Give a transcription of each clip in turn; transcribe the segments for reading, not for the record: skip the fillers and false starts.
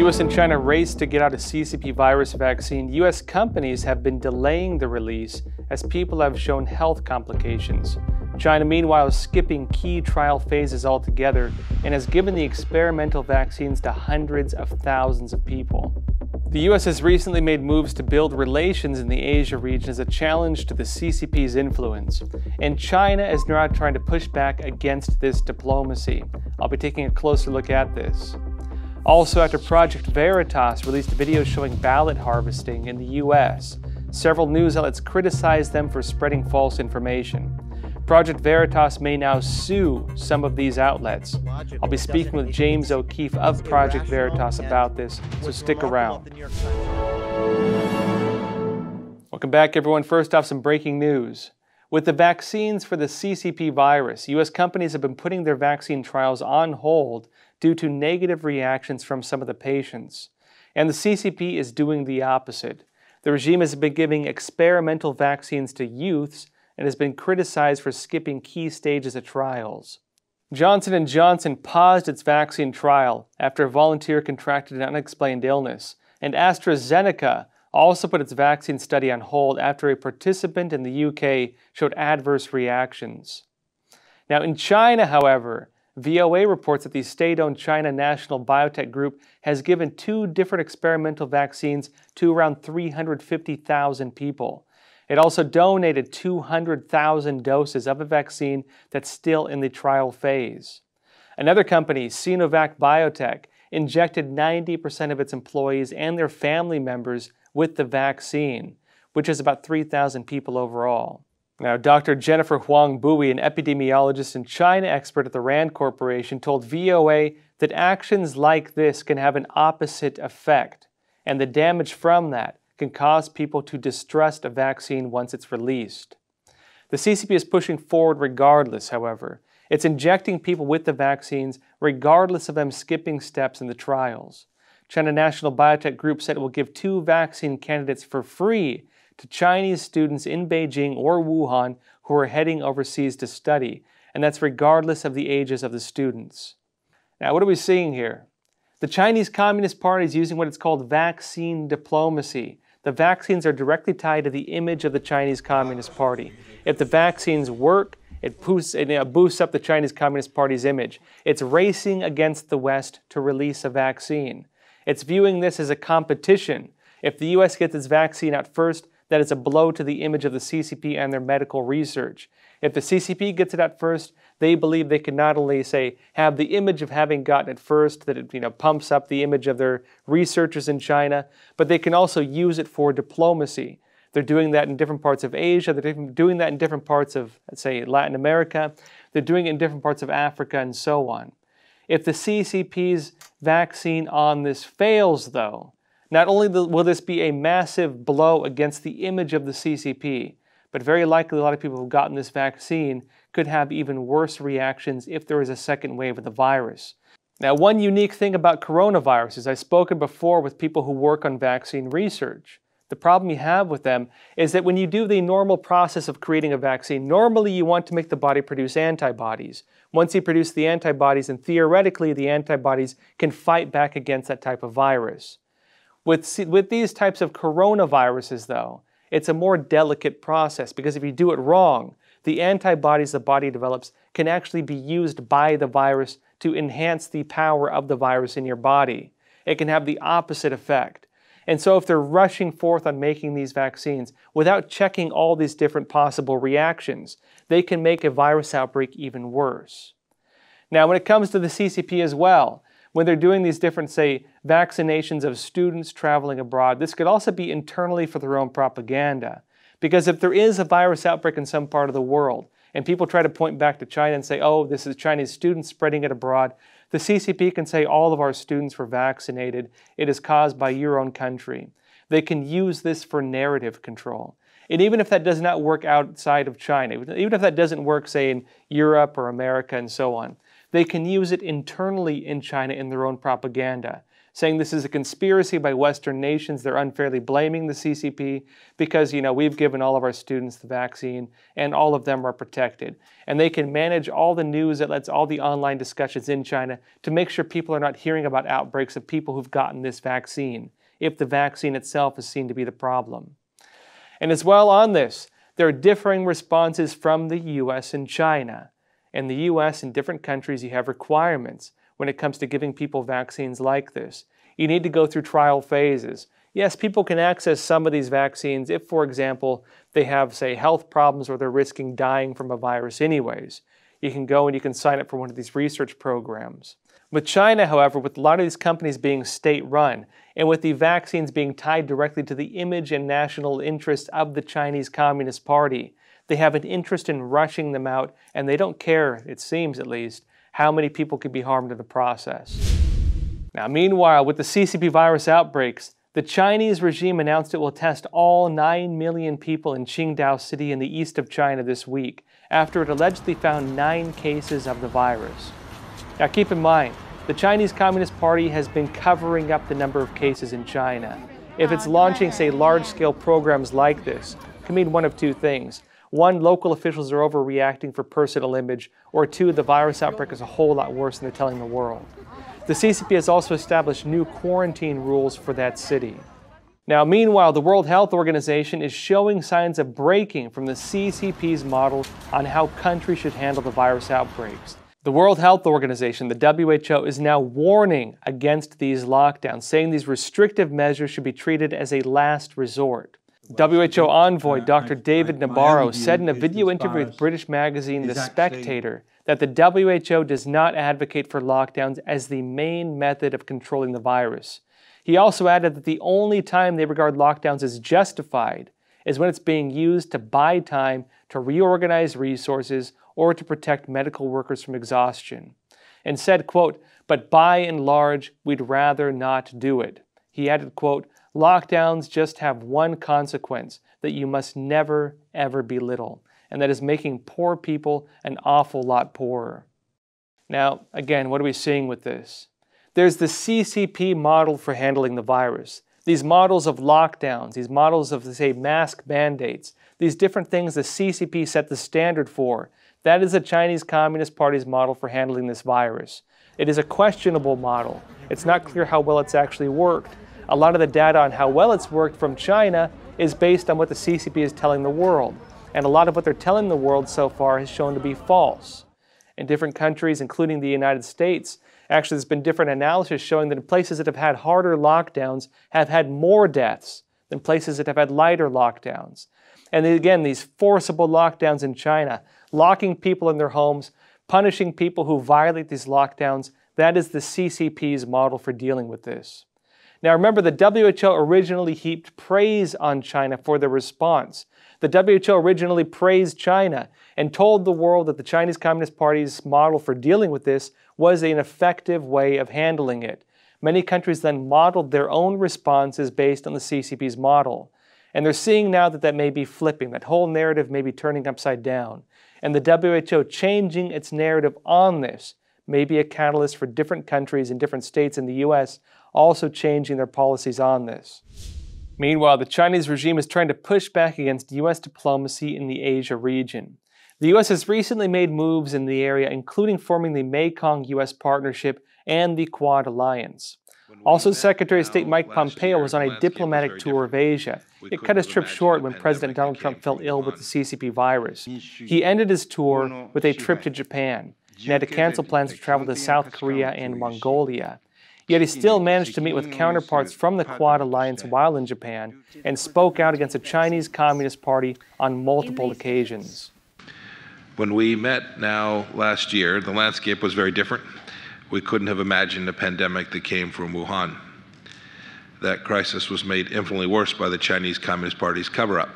U.S. and China race to get out a CCP virus vaccine, U.S. companies have been delaying the release as people have shown health complications. China, meanwhile, is skipping key trial phases altogether and has given the experimental vaccines to hundreds of thousands of people. The U.S. has recently made moves to build relations in the Asia region as a challenge to the CCP's influence, and China is now trying to push back against this diplomacy. I'll be taking a closer look at this. Also, after Project Veritas released videos showing ballot harvesting in the U.S., several news outlets criticized them for spreading false information. Project Veritas may now sue some of these outlets. I'll be speaking with James O'Keefe of Project Veritas about this, so stick around. Welcome back, everyone. First off, some breaking news. With the vaccines for the CCP virus, U.S. companies have been putting their vaccine trials on hold due to negative reactions from some of the patients. And the CCP is doing the opposite. The regime has been giving experimental vaccines to youths and has been criticized for skipping key stages of trials. Johnson & Johnson paused its vaccine trial after a volunteer contracted an unexplained illness, and AstraZeneca also put its vaccine study on hold after a participant in the UK showed adverse reactions. Now in China, however, VOA reports that the state-owned China National Biotech Group has given 2 different experimental vaccines to around 350,000 people. It also donated 200,000 doses of a vaccine that's still in the trial phase. Another company, Sinovac Biotech, injected 90% of its employees and their family members with the vaccine, which is about 3,000 people overall. Now, Dr. Jennifer Huang Bui, an epidemiologist and China expert at the Rand Corporation, told VOA that actions like this can have an opposite effect, and the damage from that can cause people to distrust a vaccine once it's released. The CCP is pushing forward regardless, however. It's injecting people with the vaccines regardless of them skipping steps in the trials. China National Biotech Group said it will give 2 vaccine candidates for free to Chinese students in Beijing or Wuhan who are heading overseas to study, and that's regardless of the ages of the students. Now, what are we seeing here? The Chinese Communist Party is using what it's called vaccine diplomacy. The vaccines are directly tied to the image of the Chinese Communist Party. If the vaccines work, it boosts up the Chinese Communist Party's image. It's racing against the West to release a vaccine. It's viewing this as a competition. If the U.S. gets its vaccine out first, that is a blow to the image of the CCP and their medical research. If the CCP gets it out first, they believe they can not only, say, have the image of having gotten it first, that it pumps up the image of their researchers in China, but they can also use it for diplomacy. They're doing that in different parts of Asia, they're doing that in different parts of, let's say, Latin America, they're doing it in different parts of Africa, and so on. If the CCP's vaccine on this fails, though, not only will this be a massive blow against the image of the CCP, but very likely a lot of people who've gotten this vaccine could have even worse reactions if there is a second wave of the virus. Now, one unique thing about coronaviruses, I've spoken before with people who work on vaccine research. The problem you have with them is that when you do the normal process of creating a vaccine, normally you want to make the body produce antibodies. Once you produce the antibodies, and theoretically the antibodies can fight back against that type of virus. With these types of coronaviruses, though, it's a more delicate process because if you do it wrong, the antibodies the body develops can actually be used by the virus to enhance the power of the virus in your body. It can have the opposite effect. And so if they're rushing forth on making these vaccines without checking all these different possible reactions, they can make a virus outbreak even worse. Now, when it comes to the CCP as well, when they're doing these different, say, vaccinations of students traveling abroad, this could also be internally for their own propaganda. Because if there is a virus outbreak in some part of the world, and people try to point back to China and say, oh, this is Chinese students spreading it abroad, the CCP can say all of our students were vaccinated. It is caused by your own country. They can use this for narrative control. And even if that does not work outside of China, even if that doesn't work, say, in Europe or America and so on, they can use it internally in China in their own propaganda. saying this is a conspiracy by Western nations. They're unfairly blaming the CCP because, we've given all of our students the vaccine and all of them are protected. And they can manage all the news outlets, all the online discussions in China to make sure people are not hearing about outbreaks of people who've gotten this vaccine, if the vaccine itself is seen to be the problem. And as well on this, there are differing responses from the US and China. In the US, in different countries, you have requirements when it comes to giving people vaccines like this. You need to go through trial phases. Yes, people can access some of these vaccines if, for example, they have, say, health problems or they're risking dying from a virus anyways. You can go and you can sign up for one of these research programs. With China, however, with a lot of these companies being state-run, and with the vaccines being tied directly to the image and national interest of the Chinese Communist Party, they have an interest in rushing them out, and they don't care, it seems at least, how many people could be harmed in the process. Now, meanwhile, with the CCP virus outbreaks, the Chinese regime announced it will test all 9 million people in Qingdao City in the east of China this week, after it allegedly found 9 cases of the virus. Now, keep in mind, the Chinese Communist Party has been covering up the number of cases in China. If it's launching, say, large-scale programs like this, it can mean one of two things. One, local officials are overreacting for personal image, or two, the virus outbreak is a whole lot worse than they're telling the world. The CCP has also established new quarantine rules for that city. Now, meanwhile, the World Health Organization is showing signs of breaking from the CCP's model on how countries should handle the virus outbreaks. The World Health Organization, the WHO, is now warning against these lockdowns, saying these restrictive measures should be treated as a last resort. WHO envoy Dr. David Nabarro said in a video interview with British magazine The Spectator that the WHO does not advocate for lockdowns as the main method of controlling the virus. He also added that the only time they regard lockdowns as justified is when it's being used to buy time to reorganize resources or to protect medical workers from exhaustion. And said, quote, "But by and large, we'd rather not do it." He added, quote, "Lockdowns just have one consequence that you must never, ever belittle, and that is making poor people an awful lot poorer." Now, again, what are we seeing with this? There's the CCP model for handling the virus. These models of lockdowns, these models of, say, mask mandates, these different things the CCP set the standard for, that is the Chinese Communist Party's model for handling this virus. It is a questionable model. It's not clear how well it's actually worked. A lot of the data on how well it's worked from China is based on what the CCP is telling the world. And a lot of what they're telling the world so far has shown to be false. In different countries, including the United States, actually there's been different analysis showing that in places that have had harder lockdowns have had more deaths than places that have had lighter lockdowns. And again, these forcible lockdowns in China, locking people in their homes, punishing people who violate these lockdowns, that is the CCP's model for dealing with this. Now remember, the WHO originally heaped praise on China for their response. The WHO originally praised China and told the world that the Chinese Communist Party's model for dealing with this was an effective way of handling it. Many countries then modeled their own responses based on the CCP's model. And they're seeing now that that may be flipping, that whole narrative may be turning upside down. And the WHO changing its narrative on this may be a catalyst for different countries and different states in the US also changing their policies on this. Meanwhile, the Chinese regime is trying to push back against US diplomacy in the Asia region. The US has recently made moves in the area, including forming the Mekong-US Partnership and the Quad Alliance. Also, Secretary of State Mike Pompeo was on a diplomatic tour of Asia. It cut his trip short when President Donald Trump fell ill with the CCP virus. He ended his tour with a trip to Japan and had to cancel plans to travel to South Korea and Mongolia. Yet he still managed to meet with counterparts from the Quad Alliance while in Japan and spoke out against the Chinese Communist Party on multiple occasions. When we met now last year, the landscape was very different. We couldn't have imagined a pandemic that came from Wuhan. That crisis was made infinitely worse by the Chinese Communist Party's cover-up.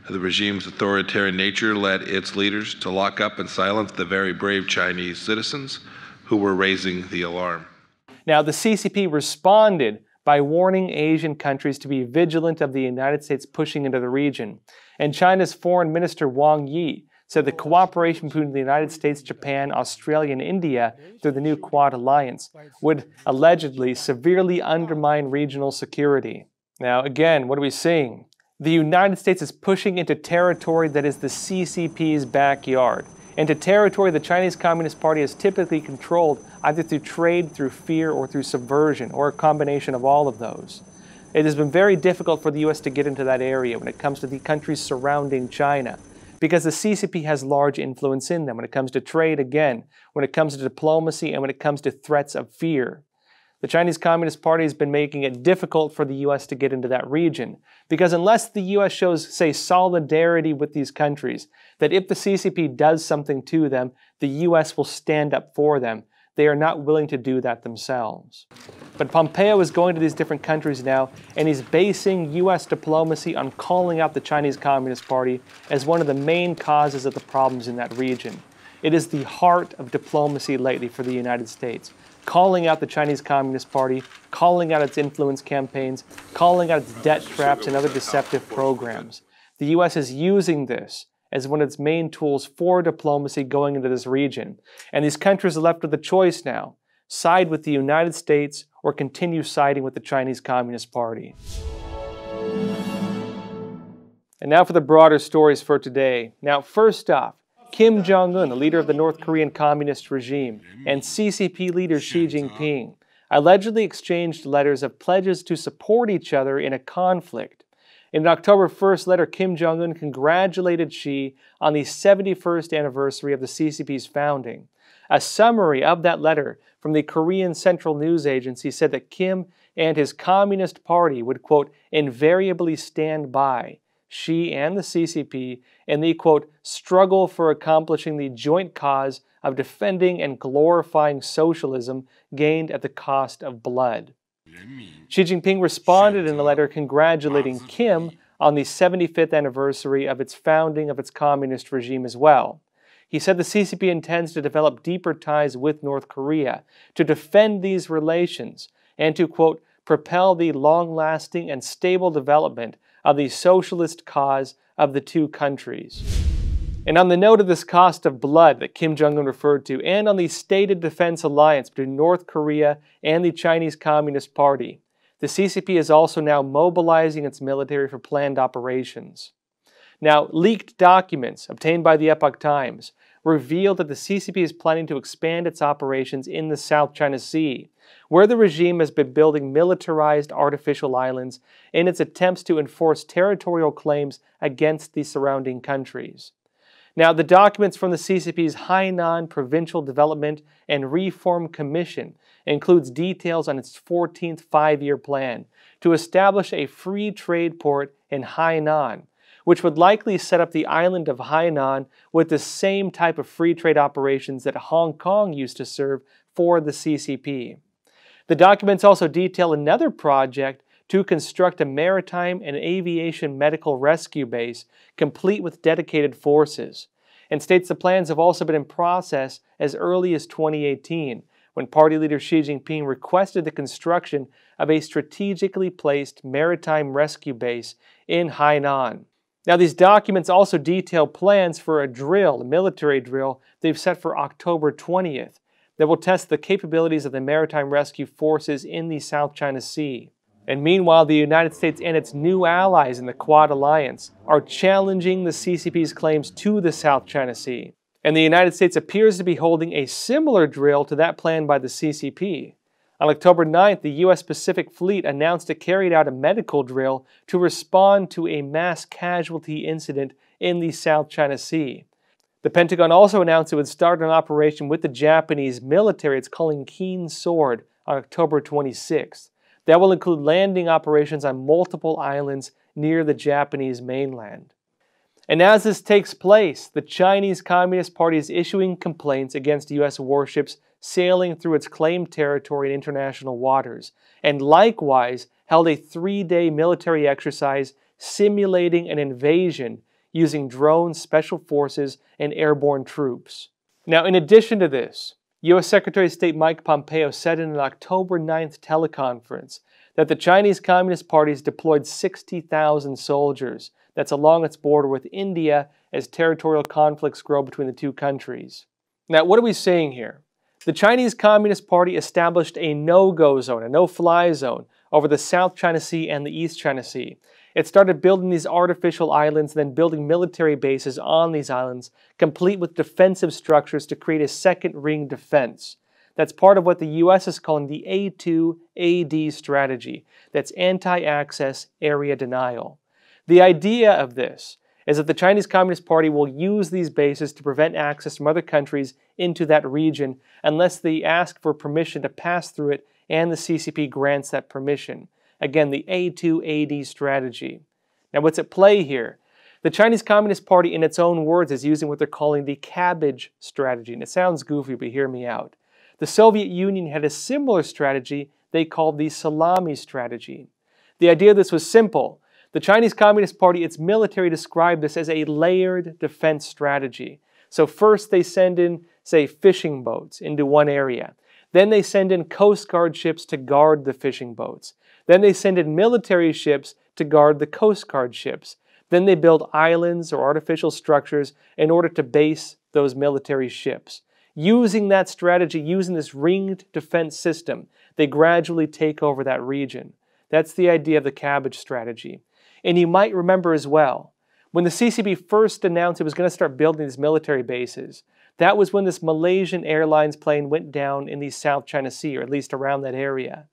The regime's authoritarian nature led its leaders to lock up and silence the very brave Chinese citizens who were raising the alarm. Now, the CCP responded by warning Asian countries to be vigilant of the United States pushing into the region. And China's Foreign Minister Wang Yi said the cooperation between the United States, Japan, Australia, and India through the new Quad alliance would allegedly severely undermine regional security. Now, again, what are we seeing? The United States is pushing into territory that is the CCP's backyard, into territory the Chinese Communist Party has typically controlled either through trade, through fear, or through subversion, or a combination of all of those. It has been very difficult for the U.S. to get into that area when it comes to the countries surrounding China, because the CCP has large influence in them when it comes to trade, again, when it comes to diplomacy, and when it comes to threats of fear. The Chinese Communist Party has been making it difficult for the U.S. to get into that region, because unless the U.S. shows, say, solidarity with these countries, that if the CCP does something to them, the U.S. will stand up for them, they are not willing to do that themselves. But Pompeo is going to these different countries now, and he's basing U.S. diplomacy on calling out the Chinese Communist Party as one of the main causes of the problems in that region. It is the heart of diplomacy lately for the United States, calling out the Chinese Communist Party, calling out its influence campaigns, calling out its debt traps and other deceptive programs. The U.S. is using this as one of its main tools for diplomacy going into this region. And these countries are left with a choice now: side with the United States or continue siding with the Chinese Communist Party. And now for the broader stories for today. Now, first off, Kim Jong-un, the leader of the North Korean Communist regime, and CCP leader Xi Jinping allegedly exchanged letters of pledges to support each other in a conflict. In an October 1st letter, Kim Jong-un congratulated Xi on the 71st anniversary of the CCP's founding. A summary of that letter from the Korean Central News Agency said that Kim and his Communist Party would, quote, invariably stand by Xi and the CCP in the, quote, struggle for accomplishing the joint cause of defending and glorifying socialism gained at the cost of blood. Xi Jinping responded in a letter congratulating Kim on the 75th anniversary of its founding of its communist regime as well. He said the CCP intends to develop deeper ties with North Korea, to defend these relations, and to, quote, propel the long-lasting and stable development of the socialist cause of the two countries. And on the note of this cost of blood that Kim Jong-un referred to, and on the stated defense alliance between North Korea and the Chinese Communist Party, the CCP is also now mobilizing its military for planned operations. Now, leaked documents obtained by the Epoch Times reveal that the CCP is planning to expand its operations in the South China Sea, where the regime has been building militarized artificial islands in its attempts to enforce territorial claims against the surrounding countries. Now, the documents from the CCP's Hainan Provincial Development and Reform Commission includes details on its 14th five-year plan to establish a free trade port in Hainan, which would likely set up the island of Hainan with the same type of free trade operations that Hong Kong used to serve for the CCP. The documents also detail another project to construct a maritime and aviation medical rescue base complete with dedicated forces, and states the plans have also been in process as early as 2018, when party leader Xi Jinping requested the construction of a strategically placed maritime rescue base in Hainan. Now, these documents also detail plans for a drill, a military drill, they've set for October 20th, that will test the capabilities of the maritime rescue forces in the South China Sea. And meanwhile, the United States and its new allies in the Quad alliance are challenging the CCP's claims to the South China Sea. And the United States appears to be holding a similar drill to that planned by the CCP. On October 9th, the U.S. Pacific Fleet announced it carried out a medical drill to respond to a mass casualty incident in the South China Sea. The Pentagon also announced it would start an operation with the Japanese military it's calling Keen Sword on October 26th. That will include landing operations on multiple islands near the Japanese mainland. And as this takes place, the Chinese Communist Party is issuing complaints against U.S. warships sailing through its claimed territory in international waters, and likewise held a 3-day military exercise simulating an invasion using drones, special forces, and airborne troops. Now, in addition to this, U.S. Secretary of State Mike Pompeo said in an October 9th teleconference that the Chinese Communist Party has deployed 60,000 soldiers that's along its border with India as territorial conflicts grow between the two countries. Now, what are we saying here? The Chinese Communist Party established a no-go zone, a no-fly zone, over the South China Sea and the East China Sea. It started building these artificial islands, then building military bases on these islands, complete with defensive structures to create a second ring defense. That's part of what the U.S. is calling the A2AD strategy. That's anti-access area denial. The idea of this is that the Chinese Communist Party will use these bases to prevent access from other countries into that region unless they ask for permission to pass through it and the CCP grants that permission. Again, the A2AD strategy. Now, what's at play here? The Chinese Communist Party, in its own words, is using what they're calling the cabbage strategy. And it sounds goofy, but hear me out. The Soviet Union had a similar strategy they called the salami strategy. The idea of this was simple. The Chinese Communist Party, its military, described this as a layered defense strategy. So first they send in, say, fishing boats into one area. Then they send in Coast Guard ships to guard the fishing boats. Then they send in military ships to guard the Coast Guard ships. Then they build islands or artificial structures in order to base those military ships. Using that strategy, using this ringed defense system, they gradually take over that region. That's the idea of the cabbage strategy. And you might remember as well, when the CCP first announced it was going to start building these military bases, that was when this Malaysian Airlines plane went down in the South China Sea, or at least around that area.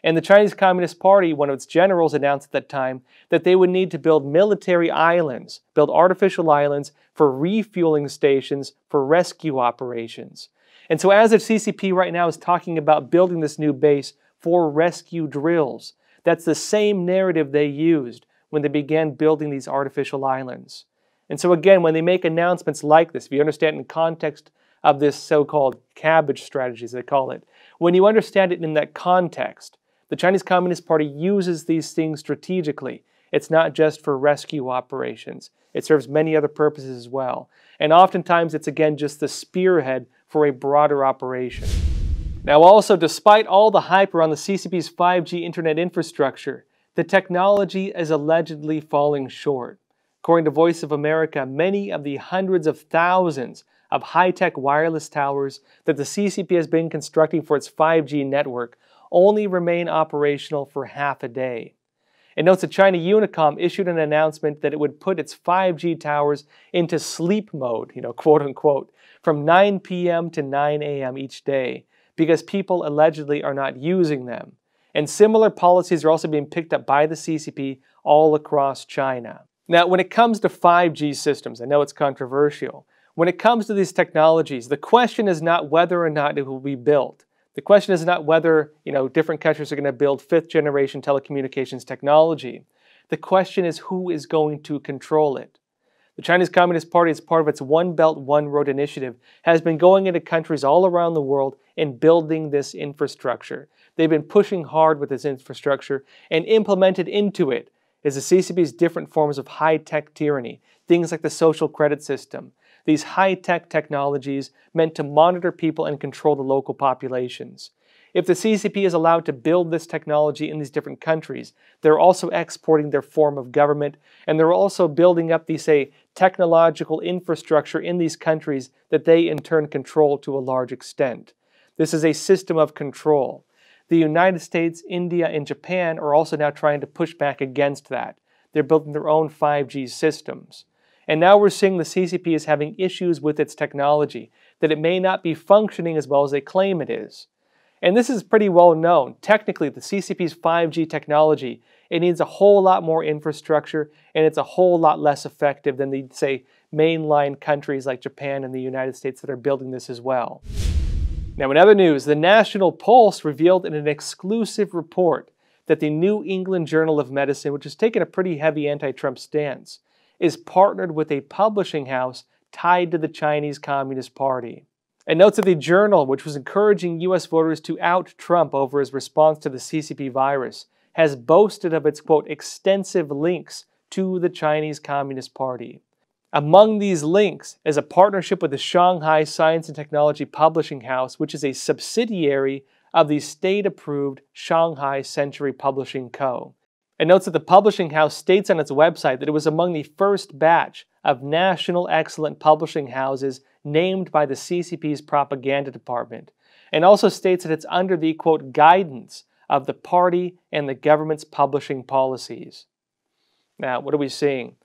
And the Chinese Communist Party, one of its generals, announced at that time that they would need to build military islands, build artificial islands for refueling stations for rescue operations. And so as the CCP right now is talking about building this new base for rescue drills, that's the same narrative they used when they began building these artificial islands. And so again, when they make announcements like this, if you understand in context of this so-called cabbage strategy, as they call it, when you understand it in that context, the Chinese Communist Party uses these things strategically. It's not just for rescue operations. It serves many other purposes as well. And oftentimes it's again just the spearhead for a broader operation. Now also, despite all the hype around the CCP's 5G internet infrastructure, the technology is allegedly falling short. According to Voice of America, many of the hundreds of thousands of high-tech wireless towers that the CCP has been constructing for its 5G network only remain operational for half a day. It notes that China Unicom issued an announcement that it would put its 5G towers into sleep mode, quote unquote, from 9 p.m. to 9 a.m. each day because people allegedly are not using them. And similar policies are also being picked up by the CCP all across China. Now, when it comes to 5G systems, I know it's controversial. When it comes to these technologies, the question is not whether or not it will be built. The question is not whether, different countries are going to build fifth-generation telecommunications technology. The question is who is going to control it. The Chinese Communist Party, as part of its One Belt, One Road initiative, has been going into countries all around the world and building this infrastructure. They've been pushing hard with this infrastructure, and implemented into it is the CCP's different forms of high-tech tyranny, things like the social credit system. These high-tech technologies meant to monitor people and control the local populations. If the CCP is allowed to build this technology in these different countries, they're also exporting their form of government, and they're also building up the, technological infrastructure in these countries that they in turn control to a large extent. This is a system of control. The United States, India, and Japan are also now trying to push back against that. They're building their own 5G systems. And now we're seeing the CCP is having issues with its technology, that it may not be functioning as well as they claim it is. And this is pretty well known. Technically, the CCP's 5G technology, it needs a whole lot more infrastructure, and it's a whole lot less effective than the, mainline countries like Japan and the United States that are building this as well. Now, in other news, the National Pulse revealed in an exclusive report that the New England Journal of Medicine, which has taken a pretty heavy anti-Trump stance, is partnered with a publishing house tied to the Chinese Communist Party. It notes that the journal, which was encouraging U.S. voters to out Trump over his response to the CCP virus, has boasted of its, quote, extensive links to the Chinese Communist Party. Among these links is a partnership with the Shanghai Science and Technology Publishing House, which is a subsidiary of the state-approved Shanghai Century Publishing Co. It notes that the publishing house states on its website that it was among the first batch of national excellent publishing houses named by the CCP's propaganda department, and also states that it's under the, quote, guidance of the party and the government's publishing policies. Now, what are we seeing?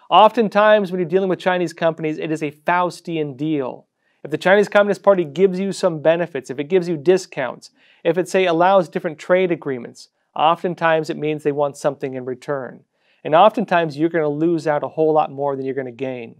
Oftentimes, when you're dealing with Chinese companies, it is a Faustian deal. If the Chinese Communist Party gives you some benefits, if it gives you discounts, if it, say, allows different trade agreements, oftentimes it means they want something in return. And oftentimes you're going to lose out a whole lot more than you're going to gain.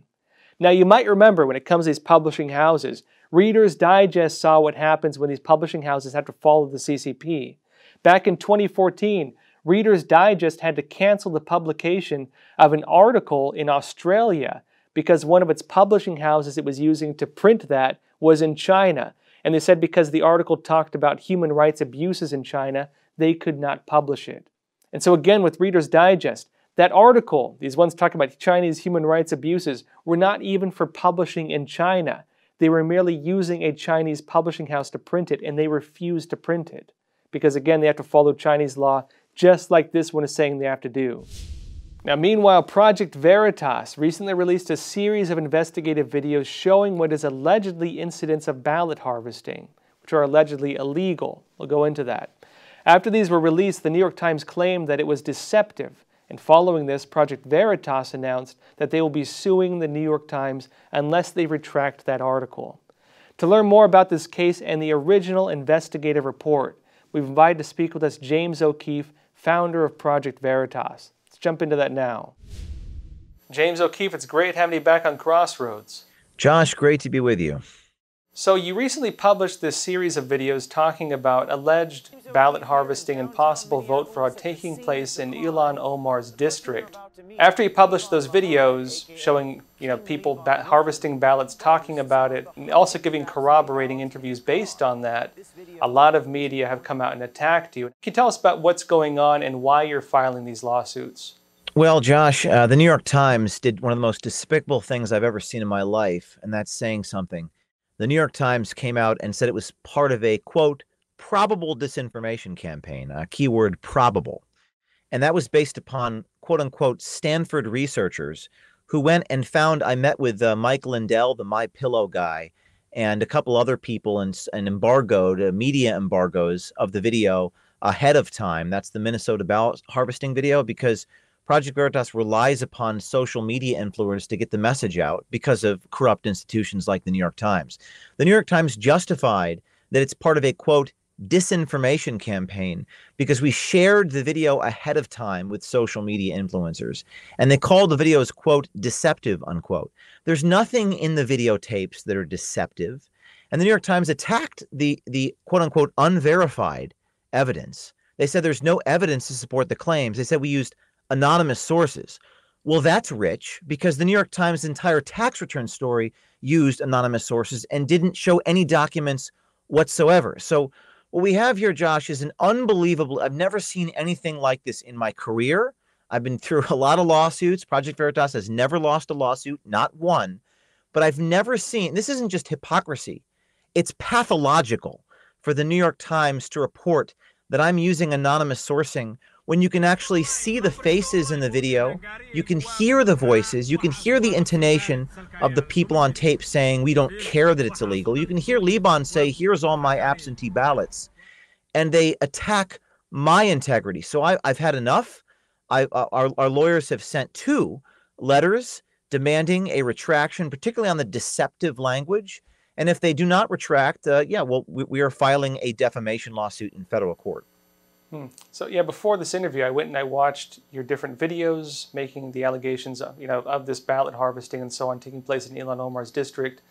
Now, you might remember when it comes to these publishing houses, Reader's Digest saw what happens when these publishing houses have to follow the CCP. Back in 2014, Reader's Digest had to cancel the publication of an article in Australia because one of its publishing houses it was using to print that was in China. And they said because the article talked about human rights abuses in China, they could not publish it. And so again, with Reader's Digest, that article, these ones talking about Chinese human rights abuses, were not even for publishing in China. They were merely using a Chinese publishing house to print it, and they refused to print it. Because again, they have to follow Chinese law, just like this one is saying they have to do. Now, meanwhile, Project Veritas recently released a series of investigative videos showing what is allegedly incidents of ballot harvesting, which are allegedly illegal. We'll go into that. After these were released, the New York Times claimed that it was deceptive, and following this, Project Veritas announced that they will be suing the New York Times unless they retract that article. To learn more about this case and the original investigative report, we've invited to speak with us James O'Keefe, founder of Project Veritas. Let's jump into that now. James O'Keefe, it's great having you back on Crossroads. Josh, great to be with you. So you recently published this series of videos talking about alleged ballot harvesting and possible vote fraud taking place in Ilhan Omar's district. After you published those videos showing people harvesting ballots, talking about it, and also giving corroborating interviews based on that, a lot of media have come out and attacked you. Can you tell us about what's going on and why you're filing these lawsuits? Well, Josh, the New York Times did one of the most despicable things I've ever seen in my life, and that's saying something. The New York Times came out and said it was part of a, quote, probable disinformation campaign, keyword probable. And that was based upon, quote unquote, Stanford researchers who went and found, I met with Mike Lindell, the My Pillow guy, and a couple other people and embargoed, media embargoes of the video ahead of time. That's the Minnesota ballot harvesting video, because Project Veritas relies upon social media influencers to get the message out because of corrupt institutions like the New York Times. The New York Times justified that it's part of a, quote, disinformation campaign because we shared the video ahead of time with social media influencers. And they called the videos, quote, deceptive, unquote. There's nothing in the videotapes that are deceptive. And the New York Times attacked the quote, unquote, unverified evidence. They said there's no evidence to support the claims. They said we used anonymous sources. Well, that's rich because the New York Times' entire tax return story used anonymous sources and didn't show any documents whatsoever. So what we have here, Josh, is an unbelievable, I've never seen anything like this in my career. I've been through a lot of lawsuits. Project Veritas has never lost a lawsuit, not one. But I've never seen, this isn't just hypocrisy. It's pathological for the New York Times to report that I'm using anonymous sourcing when you can actually see the faces in the video, you can hear the voices, you can hear the intonation of the people on tape saying, we don't care that it's illegal. You can hear Liban say, here's all my absentee ballots. And they attack my integrity. So I've had enough. Our lawyers have sent 2 letters demanding a retraction, particularly on the deceptive language. And if they do not retract, we are filing a defamation lawsuit in federal court. So yeah, before this interview, I went and I watched your different videos making the allegations of this ballot harvesting and so on taking place in Ilhan Omar's district.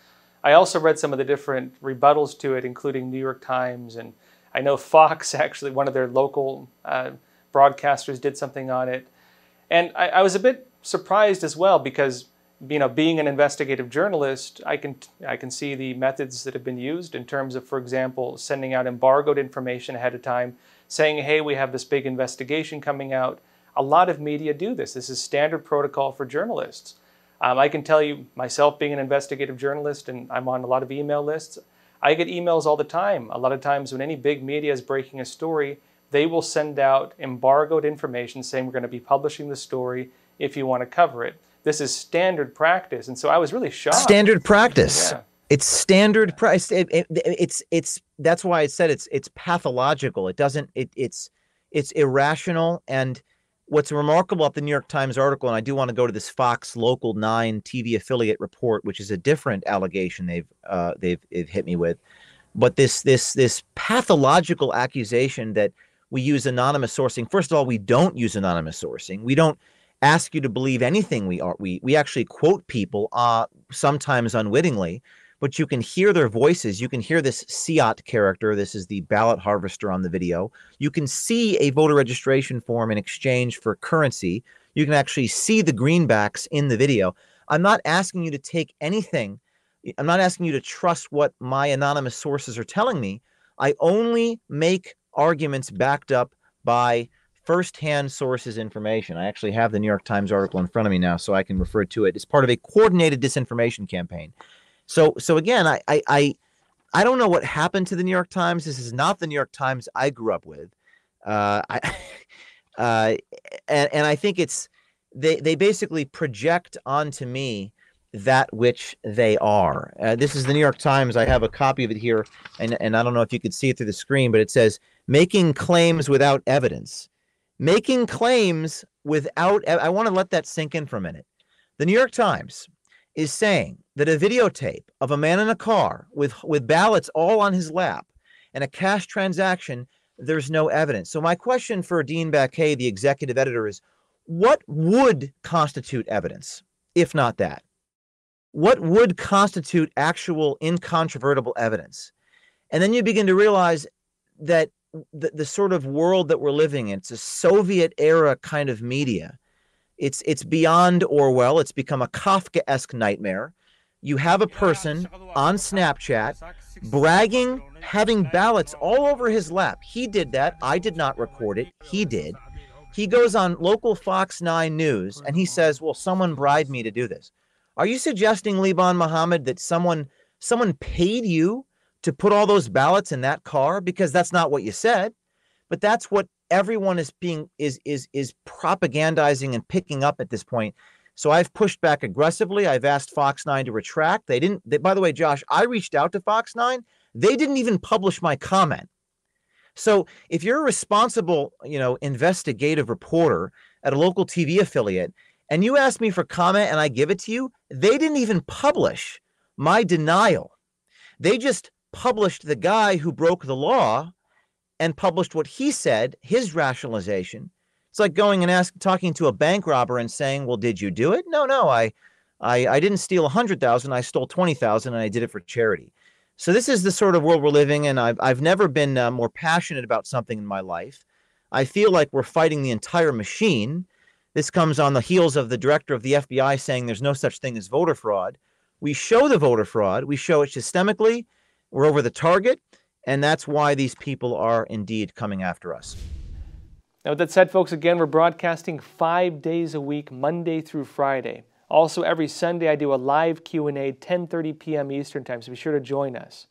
I also read some of the different rebuttals to it, including New York Times, and I know Fox, actually, one of their local broadcasters did something on it. And I was a bit surprised as well because, being an investigative journalist, I can see the methods that have been used in terms of, for example, sending out embargoed information ahead of time, saying, hey, we have this big investigation coming out. A lot of media do this. This is standard protocol for journalists. I can tell you, myself being an investigative journalist, and I'm on a lot of email lists, I get emails all the time. A lot of times when any big media is breaking a story, they will send out embargoed information saying we're going to be publishing the story if you want to cover it. This is standard practice. And so I was really shocked. Standard practice. Yeah. It's standard price. It's that's why I said it's pathological. It's irrational. And what's remarkable about the New York Times article, and I do want to go to this Fox Local 9 TV affiliate report, which is a different allegation they've hit me with, but this pathological accusation that we use anonymous sourcing. First of all, we don't use anonymous sourcing. We don't ask you to believe anything we actually quote people, sometimes unwittingly, but you can hear their voices. You can hear this Siat character. This is the ballot harvester on the video. You can see a voter registration form in exchange for currency. You can actually see the greenbacks in the video. I'm not asking you to take anything. I'm not asking you to trust what my anonymous sources are telling me. I only make arguments backed up by first-hand sources information. I actually have the New York Times article in front of me now, so I can refer to it. It's part of a coordinated disinformation campaign. So again, I don't know what happened to the New York Times. This is not the New York Times I grew up with. And I think they basically project onto me that which they are. This is the New York Times. I have a copy of it here, and I don't know if you could see it through the screen, but it says, making claims without evidence. Making claims without, I want to let that sink in for a minute. The New York Times is saying that a videotape of a man in a car with ballots all on his lap and a cash transaction, there's no evidence. So my question for Dean Baquet, the executive editor, is what would constitute evidence, if not that? What would constitute actual incontrovertible evidence? And then you begin to realize that the sort of world that we're living in, it's a Soviet era kind of media. It's beyond Orwell. It's become a Kafkaesque nightmare. You have a person on Snapchat bragging, having ballots all over his lap. He did that. I did not record it. He did. He goes on local Fox 9 News and he says, well, someone bribed me to do this. Are you suggesting, Liban Mohammed, that someone paid you to put all those ballots in that car? Because that's not what you said, but that's what everyone is propagandizing and picking up at this point. So I've pushed back aggressively. I've asked Fox 9 to retract. By the way, Josh, I reached out to Fox 9. They didn't even publish my comment. So if you're a responsible, investigative reporter at a local TV affiliate and you ask me for comment and I give it to you, they didn't even publish my denial. They just published the guy who broke the law and published what he said, his rationalization. It's like going and talking to a bank robber and saying, well, did you do it? No, I didn't steal 100,000. I stole 20,000 and I did it for charity. So this is the sort of world we're living in. I've never been more passionate about something in my life. I feel like we're fighting the entire machine. This comes on the heels of the director of the FBI saying there's no such thing as voter fraud. We show the voter fraud. We show it systemically. We're over the target. And that's why these people are indeed coming after us. Now, with that said, folks, again, we're broadcasting 5 days a week, Monday through Friday. Also, every Sunday, I do a live Q&A, 10:30 p.m. Eastern Time, so be sure to join us.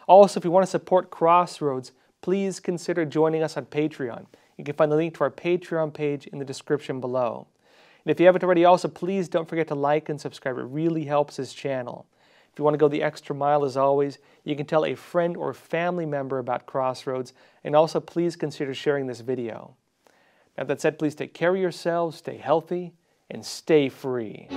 Also, if you want to support Crossroads, please consider joining us on Patreon. You can find the link to our Patreon page in the description below. And if you haven't already, also, please don't forget to like and subscribe. It really helps this channel. If you want to go the extra mile, as always, you can tell a friend or family member about Crossroads, and also please consider sharing this video. Now, that said, please take care of yourselves, stay healthy, and stay free.